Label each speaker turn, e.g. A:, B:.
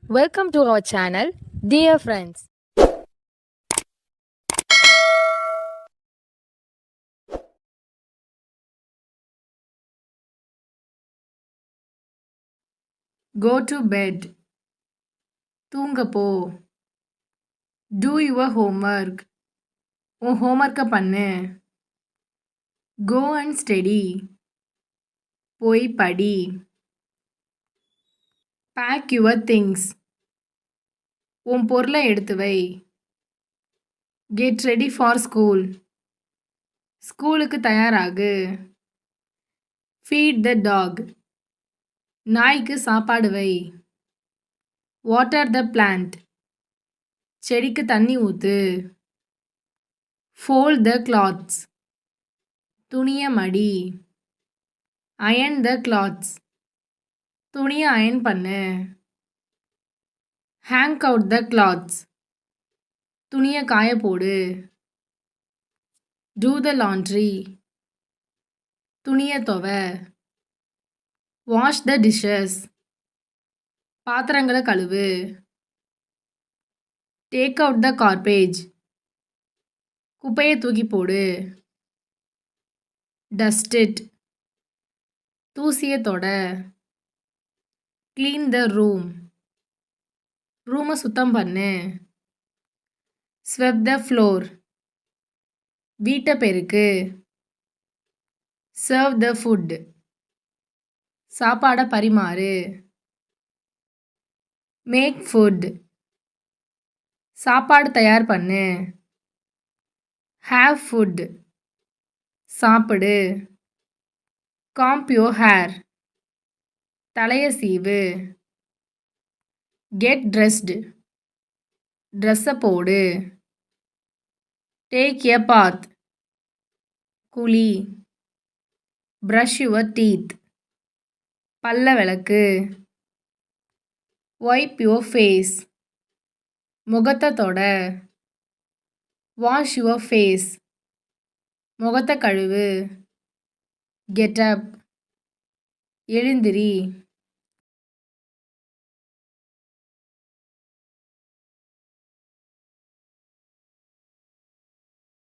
A: Welcome to our channel, dear friends.
B: Go to bed. தூங்க போ. Do your homework. உன் homework பண்ணு. Go and study. போய் படி. Pack your things. உன் பொருளை எடுத்து வை. Get ready for school. ஸ்கூலுக்கு தயாராகு. Feed the dog. நாய்க்கு சாப்பாடு வை. Water the plant. செடிக்கு தண்ணி ஊத்து. Fold the cloths. துணியை மடி. Iron the cloths. துணியை அயன் பண்ணு. Hang out the cloths. துணியை காய போடு. Do the laundry. துணியை துவை. Wash the dishes. பாத்திரங்களை கழுவு. Take out the garbage. குப்பையை தூக்கி போடு. Dust it. தூசியை தொட. Clean the room. ரூமை சுத்தம் பண்ணு. Sweep the floor. வீட்டை பெருக்கு. Serve the food. சாப்பாடை பரிமாறு. Make food. சாப்பாடு தயார் பண்ணு. Have food. சாப்பிடு. Comb your hair. தலையை சீவு. Get dressed. ட்ரெஸ்ஸை போடு. Take a bath. குளி. Brush your teeth. பல்ல விளக்கு. Wipe your face. முகத்தை தொட. Wash your face. முகத்தை கழுவு. Get up. எழுந்திரி.